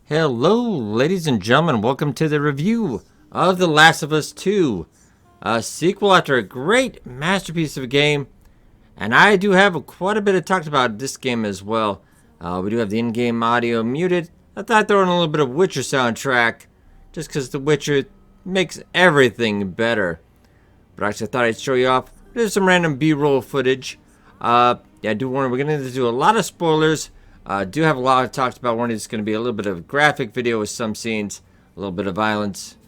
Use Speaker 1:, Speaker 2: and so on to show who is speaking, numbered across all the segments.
Speaker 1: Hello, ladies and gentlemen. Welcome to the review of The Last of Us 2, a sequel after a great masterpiece of a game. And I do have quite a bit of talk about this game as well. We do have the in-game audio muted. I thought I'd throw in a little bit of Witcher soundtrack, just because The Witcher makes everything better. But actually, I thought I'd show you off. There's some random B-roll footage. Yeah, I do warn we're going to do a lot of spoilers. Do have a lot of talked about warning. It's going to be a little bit of a graphic video with some scenes, a little bit of violence.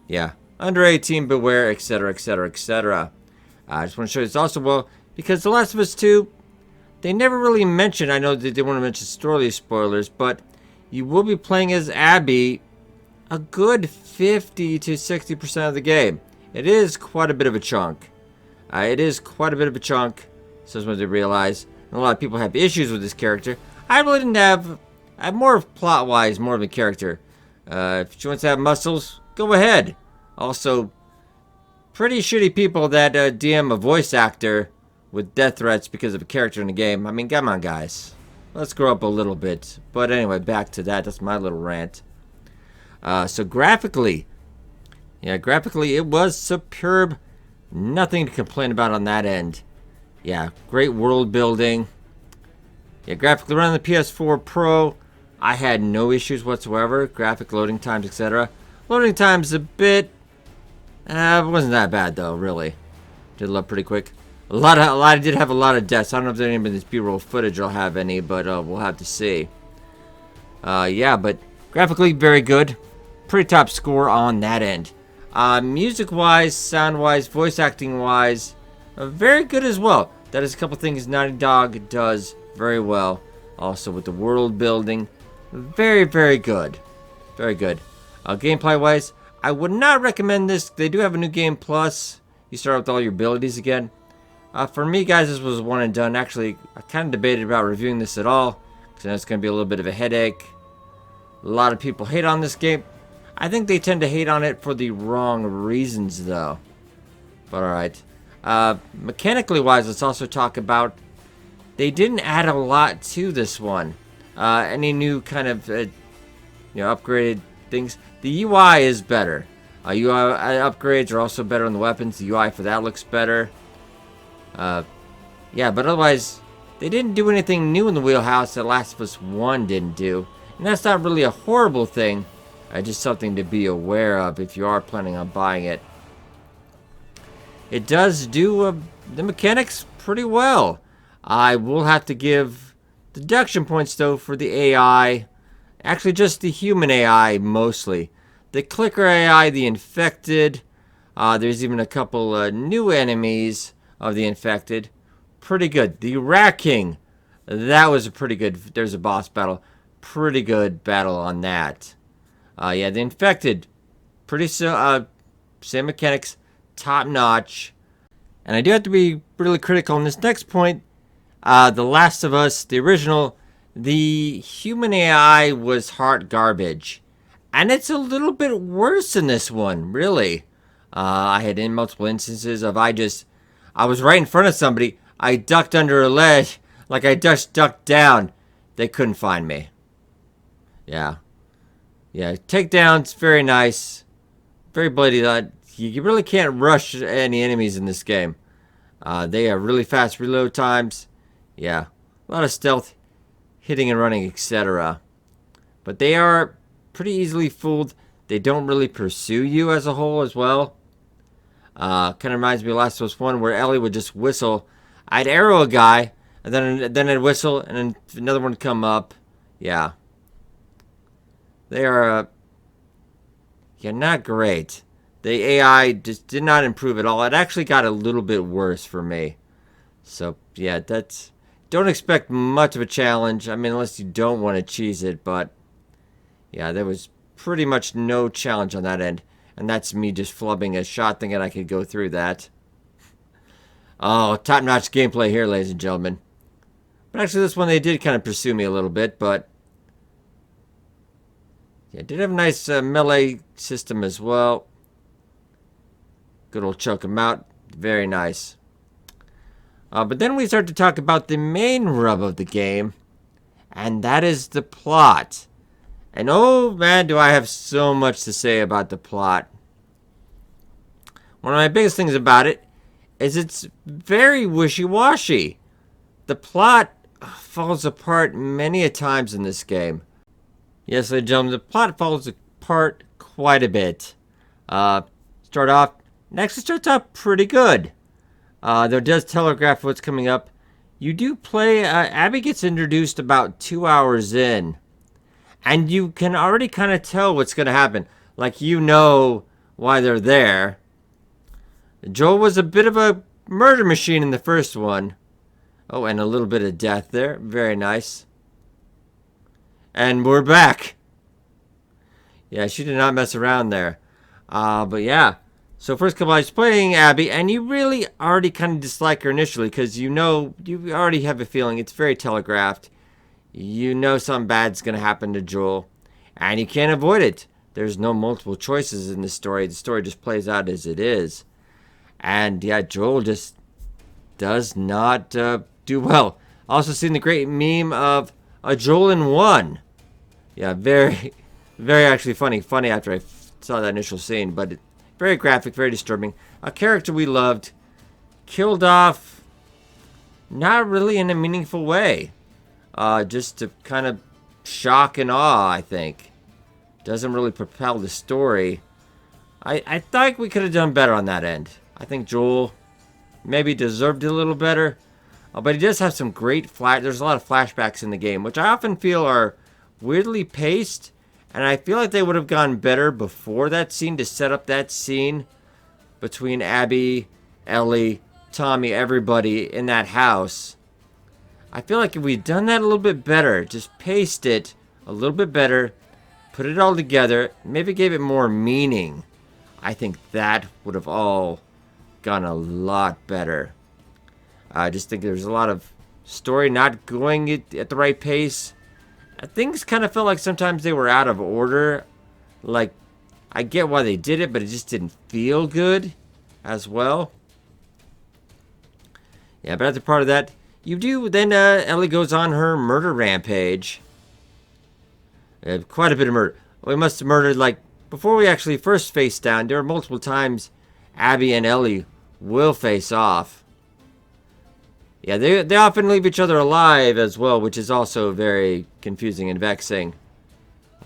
Speaker 1: Yeah, under 18, beware, etc., etc., etc. I just want to show you this also well because The Last of Us 2, they never really mention. I know they didn't want to mention story spoilers, but you will be playing as Abby a good 50 to 60% of the game. It is quite a bit of a chunk. So I just wanted to realize. And a lot of people have issues with this character. I really didn't have. I'm more plot-wise, more of a character. If she wants to have muscles, go ahead. Also, pretty shitty people that DM a voice actor with death threats because of a character in the game. I mean, come on, guys. Let's grow up a little bit. But anyway, back to that. That's my little rant. So graphically, it was superb. Nothing to complain about on that end. Yeah, great world building. Yeah, graphically running the PS4 Pro, I had no issues whatsoever. Graphic loading times, etc. Loading times a bit, it wasn't that bad though, really. Did load pretty quick. I did have a lot of deaths. I don't know if there's any of this B-roll footage I'll have any, but we'll have to see. Yeah, but graphically very good. Pretty top score on that end. Music-wise, sound-wise, voice acting-wise, very good as well. That is a couple things Naughty Dog does very well. Also with the world building, very, very good. Very good. Gameplay-wise, I would not recommend this. They do have a new game plus. You start with all your abilities again. For me, guys, this was one and done. Actually, I kind of debated about reviewing this at all, because I know it's going to be a little bit of a headache. A lot of people hate on this game. I think they tend to hate on it for the wrong reasons, though. But alright. Mechanically wise, let's also talk about, they didn't add a lot to this one. Any new kind of, upgraded things. The UI is better. UI upgrades are also better on the weapons. The UI for that looks better. Yeah, but otherwise, they didn't do anything new in the wheelhouse that Last of Us 1 didn't do. And that's not really a horrible thing. Just something to be aware of if you are planning on buying it. It does do the mechanics pretty well. I will have to give deduction points, though, for the AI. Actually, just the human AI, mostly. The clicker AI, the infected. There's even a couple new enemies of the infected. Pretty good. The Rat King. That was a pretty good... There's a boss battle. Pretty good battle on that. Yeah, the infected. Pretty same mechanics. Top notch. And I do have to be really critical on this next point. The Last of Us, the original, the human AI was hot garbage. And it's a little bit worse in this one, really. I had in multiple instances of I was right in front of somebody. I ducked under a ledge, like I just ducked down. They couldn't find me. Yeah. Yeah, takedowns, very nice. Very bloody. You really can't rush any enemies in this game. They have really fast reload times. Yeah, a lot of stealth, hitting and running, etc. But they are pretty easily fooled. They don't really pursue you as a whole as well. Kind of reminds me of Last of Us 1 where Ellie would just whistle. I'd arrow a guy, and then I'd whistle, and then another one would come up. Yeah. They are, not great. The AI just did not improve at all. It actually got a little bit worse for me. So, yeah, don't expect much of a challenge. I mean, unless you don't want to cheese it, but, yeah, there was pretty much no challenge on that end. And that's me just flubbing a shot thinking I could go through that. Oh, top-notch gameplay here, ladies and gentlemen. But actually, this one, they did kind of pursue me a little bit, but... yeah, it did have a nice melee system as well. Good old choke 'em out. Very nice. But then we start to talk about the main rub of the game. And that is the plot. And oh man, do I have so much to say about the plot. One of my biggest things about it is it's very wishy-washy. The plot falls apart many a times in this game. Yes, ladies and gentlemen, the plot falls apart quite a bit. Start off, next it starts off pretty good. There does telegraph what's coming up. You do play, Abby gets introduced about 2 hours in. And you can already kind of tell what's going to happen. Like, you know why they're there. Joel was a bit of a murder machine in the first one. Oh, and a little bit of death there. Very nice. And we're back. Yeah, she did not mess around there. But yeah. So first couple hours playing Abby, and you really already kind of dislike her initially because you know, you already have a feeling it's very telegraphed. You know something bad's going to happen to Joel, and you can't avoid it. There's no multiple choices in this story. The story just plays out as it is. And yeah, Joel just does not do well. Also seen the great meme of a Joel in one. Yeah, very, very actually funny. Funny after I saw that initial scene, but very graphic, very disturbing. A character we loved, killed off, not really in a meaningful way. Just to kind of shock and awe, I think. Doesn't really propel the story. I thought we could have done better on that end. I think Joel maybe deserved it a little better. But he does have some great there's a lot of flashbacks in the game, which I often feel are weirdly paced. And I feel like they would have gone better before that scene to set up that scene between Abby, Ellie, Tommy, everybody in that house. I feel like if we'd done that a little bit better, just paced it a little bit better, put it all together, maybe gave it more meaning, I think that would have all gone a lot better. I just think there's a lot of story not going at the right pace. Things kind of felt like sometimes they were out of order. Like, I get why they did it, but it just didn't feel good as well. Yeah, but as a part of that, you do, then Ellie goes on her murder rampage. Quite a bit of murder. We must have murdered, like, before we actually first face down, there were multiple times Abby and Ellie will face off. Yeah, they often leave each other alive as well, which is also very confusing and vexing.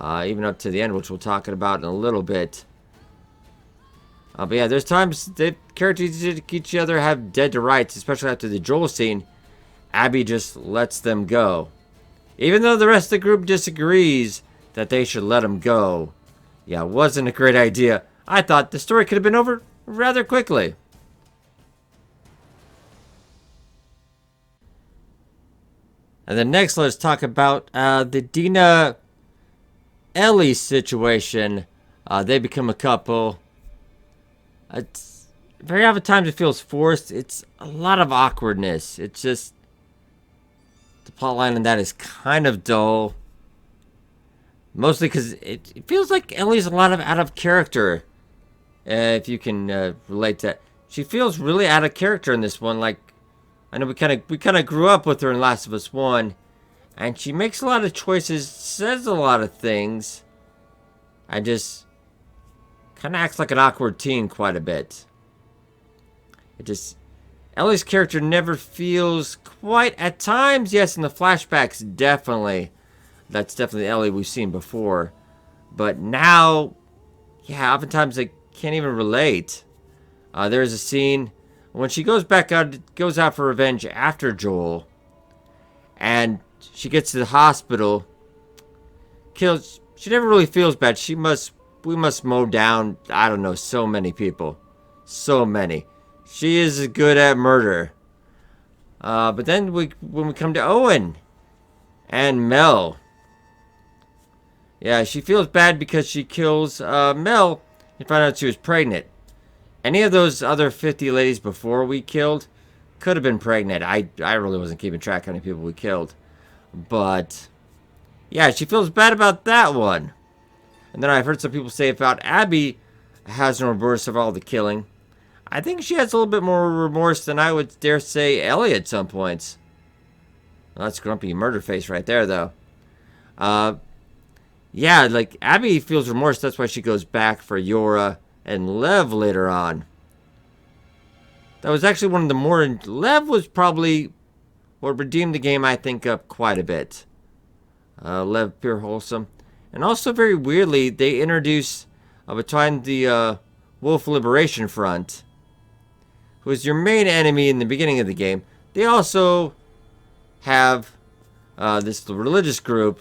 Speaker 1: Even up to the end, which we'll talk about in a little bit. But yeah, there's times that characters each other have dead to rights, especially after the Joel scene. Abby just lets them go. Even though the rest of the group disagrees that they should let him go. Yeah, it wasn't a great idea. I thought the story could have been over rather quickly. And then next, let's talk about the Dina Ellie situation. They become a couple. It's very often times it feels forced. It's a lot of awkwardness. It's just the plotline in that is kind of dull. Mostly because it feels like Ellie's a lot of out of character. If you can relate to that, she feels really out of character in this one. Like, I know we kind of grew up with her in Last of Us 1, and she makes a lot of choices, says a lot of things, and just kind of acts like an awkward teen quite a bit. Ellie's character never feels quite, at times, yes, in the flashbacks, definitely. That's definitely Ellie we've seen before. But now, yeah, oftentimes I can't even relate. There's a scene when she goes out for revenge after Joel, and she gets to the hospital. She never really feels bad. We must mow down, I don't know, so many people. So many. She is good at murder. But then when we come to Owen and Mel. Yeah, she feels bad because she kills Mel and find out she was pregnant. Any of those other 50 ladies before we killed could have been pregnant. I really wasn't keeping track of how many people we killed. But, yeah, she feels bad about that one. And then I've heard some people say about Abby has no remorse of all the killing. I think she has a little bit more remorse than I would dare say Ellie at some points. Well, that's grumpy murder face right there, though. yeah, like Abby feels remorse. That's why she goes back for Yora and Lev later on. That was actually one of the more. Lev was probably what redeemed the game, I think, up quite a bit. Lev pure wholesome, and also very weirdly they introduce between the Wolf Liberation Front, who is your main enemy in the beginning of the game. They also have this religious group,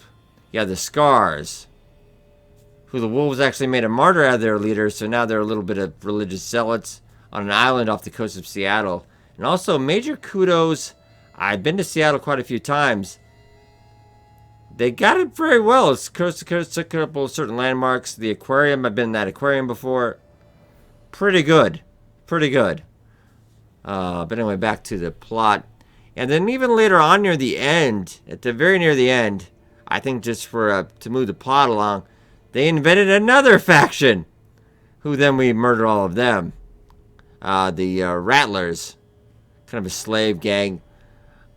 Speaker 1: yeah, the Scars, who the Wolves actually made a martyr out of their leader, so now they're a little bit of religious zealots on an island off the coast of Seattle. And also, major kudos, I've been to Seattle quite a few times. They got it very well. It's coast to coast, a couple of certain landmarks. The aquarium, I've been in that aquarium before. Pretty good. Pretty good. But anyway, back to the plot. And then even later on near the end, at the very near the end, I think just for to move the plot along, they invented another faction, who then we murder all of them. The Rattlers, kind of a slave gang.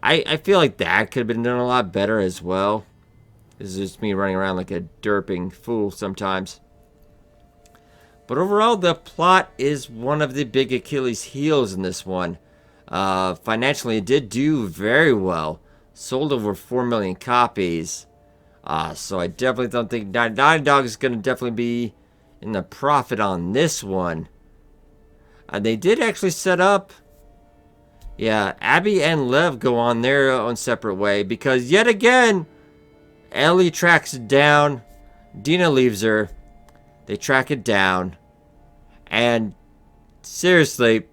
Speaker 1: I feel like that could have been done a lot better as well. This is just me running around like a derping fool sometimes. But overall, the plot is one of the big Achilles' heels in this one. Financially, it did do very well. Sold over 4 million copies. So I definitely don't think Naughty Dog is going to definitely be in the profit on this one. They did actually set up... Yeah, Abby and Lev go on their own separate way. Because yet again, Ellie tracks it down. Dina leaves her. They track it down. And seriously,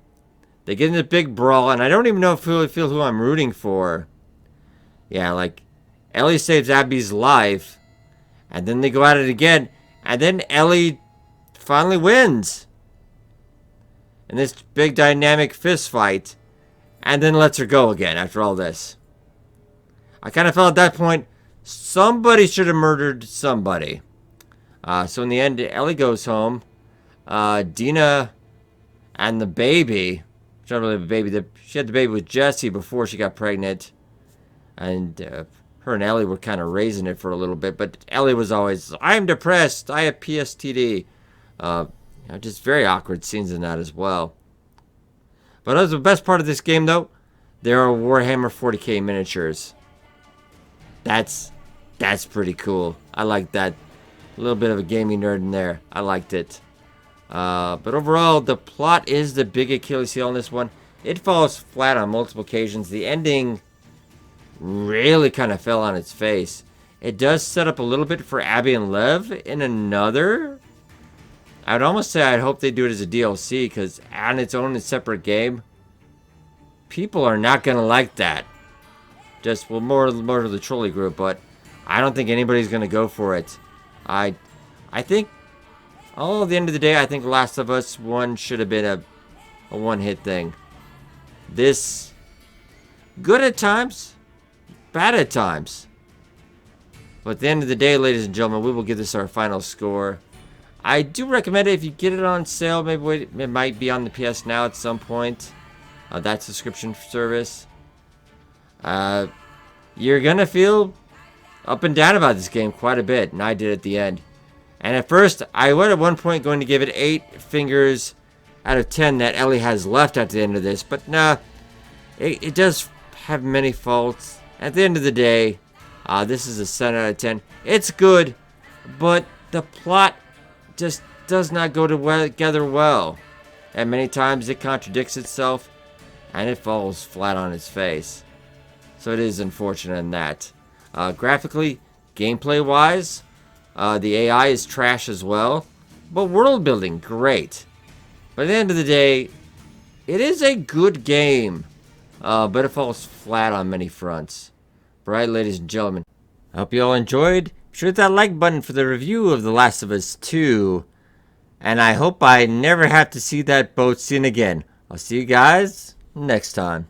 Speaker 1: they get in a big brawl. And I don't even know if I really feel who I'm rooting for. Yeah, like, Ellie saves Abby's life. And then they go at it again. And then Ellie finally wins. In this big dynamic fist fight. And then lets her go again after all this. I kind of felt at that point, somebody should have murdered somebody. So in the end, Ellie goes home. Dina and the baby, she not really have a baby, she had the baby with Jesse before she got pregnant. And her and Ellie were kind of raising it for a little bit. But Ellie was always, I'm depressed, I have PSTD. Just very awkward scenes in that as well. But as the best part of this game, though, there are Warhammer 40k miniatures. That's pretty cool. I like that. A little bit of a gaming nerd in there. I liked it. But overall, the plot is the big Achilles heel in this one. It falls flat on multiple occasions. The ending really kind of fell on its face. It does set up a little bit for Abby and Lev in another... I would almost say I'd hope they do it as a DLC, because on its own, a separate game, people are not going to like that. Just, well, more to the trolley group, but I don't think anybody's going to go for it. I think, at the end of the day, I think Last of Us 1 should have been a one-hit thing. This, good at times, bad at times. But at the end of the day, ladies and gentlemen, we will give this our final score. I do recommend it if you get it on sale. Maybe it might be on the PS Now at some point. That subscription service. You're going to feel up and down about this game quite a bit. And I did at the end. And at first, I was at one point going to give it 8 fingers out of 10 that Ellie has left at the end of this. But nah, it does have many faults. At the end of the day, this is a 7 out of 10. It's good, but the plot just does not go together well. And many times it contradicts itself, and it falls flat on its face. So it is unfortunate in that. Graphically, gameplay-wise, the AI is trash as well. But world building, great. But at the end of the day, it is a good game. But it falls flat on many fronts. Right, ladies and gentlemen. I hope you all enjoyed. Be sure to hit that like button for the review of The Last of Us 2. And I hope I never have to see that boat scene again. I'll see you guys next time.